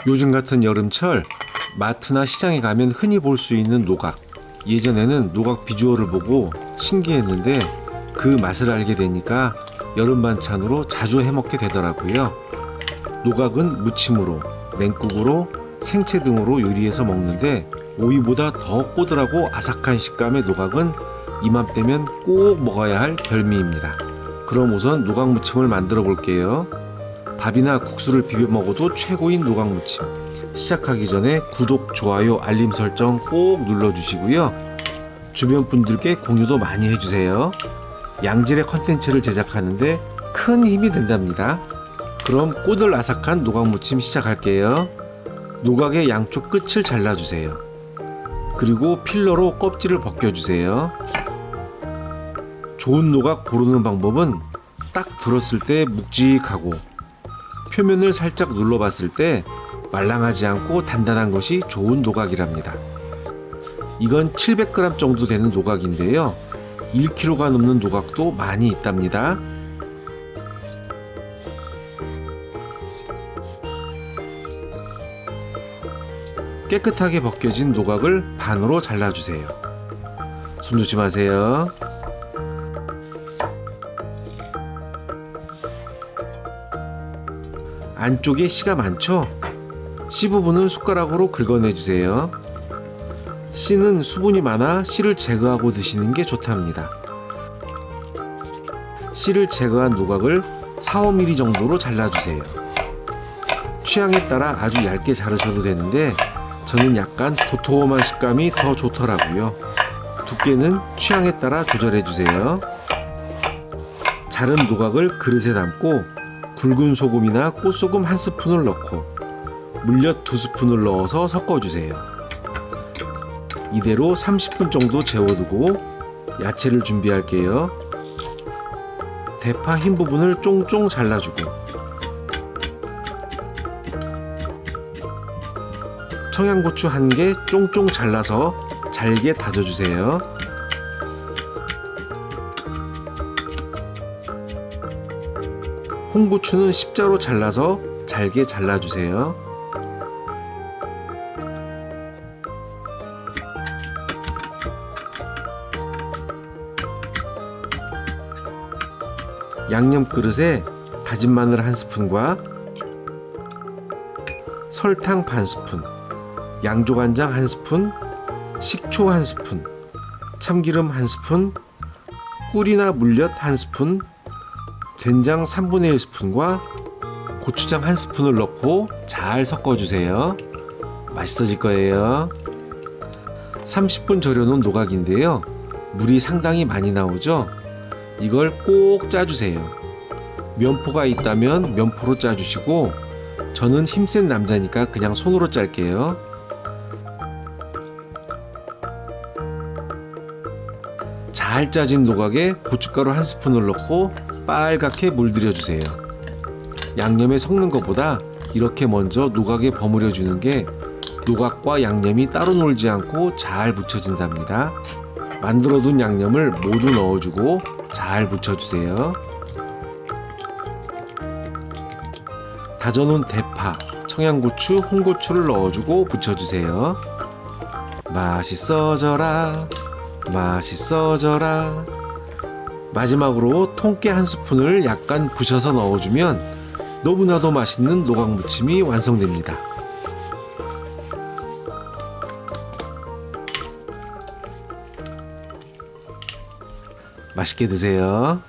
요즘 같은 여름철 마트나 시장에 가면 흔히 볼 수 있는 노각. 예전에는 노각 비주얼을 보고 신기했는데 그 맛을 알게 되니까 여름 반찬으로 자주 해먹게 되더라고요. 노각은 무침으로, 냉국으로, 생채 등으로 요리해서 먹는데 오이보다 더 꼬들하고 아삭한 식감의 노각은 이맘때면 꼭 먹어야 할 별미입니다. 그럼 우선 노각 무침을 만들어 볼게요. 밥이나 국수를 비벼 먹어도 최고인 노각 무침. 시작하기 전에 구독, 좋아요, 알림 설정 꼭 눌러주시고요. 주변 분들께 공유도 많이 해주세요. 양질의 컨텐츠를 제작하는데 큰 힘이 된답니다. 그럼 꼬들아삭한 노각 무침 시작할게요. 노각의 양쪽 끝을 잘라주세요. 그리고 필러로 껍질을 벗겨주세요. 좋은 노각 고르는 방법은 딱 들었을 때 묵직하고 표면을 살짝 눌러봤을 때 말랑하지 않고 단단한 것이 좋은 노각이랍니다. 이건 700g 정도 되는 노각인데요. 1kg가 넘는 노각도 많이 있답니다. 깨끗하게 벗겨진 노각을 반으로 잘라주세요. 손 조심하세요. 안쪽에 씨가 많죠? 씨 부분은 숟가락으로 긁어내주세요. 씨는 수분이 많아 씨를 제거하고 드시는 게 좋답니다. 씨를 제거한 노각을 4-5mm 정도로 잘라주세요. 취향에 따라 아주 얇게 자르셔도 되는데 저는 약간 도톰한 식감이 더 좋더라고요. 두께는 취향에 따라 조절해주세요. 자른 노각을 그릇에 담고 굵은 소금이나 꽃소금 1스푼을 넣고 물엿 2스푼을 넣어서 섞어주세요. 이대로 30분 정도 재워두고 야채를 준비할게요. 대파 흰 부분을 쫑쫑 잘라주고 청양고추 1개 쫑쫑 잘라서 잘게 다져주세요. 홍고추는 십자로 잘라서 잘게 잘라주세요. 양념 그릇에 다진 마늘 1스푼과 설탕 반스푼, 양조간장 1스푼, 식초 1스푼, 참기름 1스푼, 꿀이나 물엿 1스푼, 된장 3분의 1스푼과 고추장 1스푼을 넣고 잘 섞어주세요. 맛있어질 거예요. 30분 절여놓은 노각인데요. 물이 상당히 많이 나오죠? 이걸 꼭 짜주세요. 면포가 있다면 면포로 짜주시고 저는 힘센 남자니까 그냥 손으로 짤게요. 잘 짜진 노각에 고춧가루 1스푼을 넣고 빨갛게 물들여주세요. 양념에 섞는 것보다 이렇게 먼저 노각에 버무려 주는 게 노각과 양념이 따로 놀지 않고 잘 묻혀진답니다. 만들어둔 양념을 모두 넣어주고 잘 묻혀주세요. 다져놓은 대파, 청양고추, 홍고추를 넣어주고 묻혀주세요. 맛있어져라, 맛있어져라. 마지막으로 통깨 1스푼을 약간 부셔서 넣어주면 너무나도 맛있는 노각무침이 완성됩니다. 맛있게 드세요.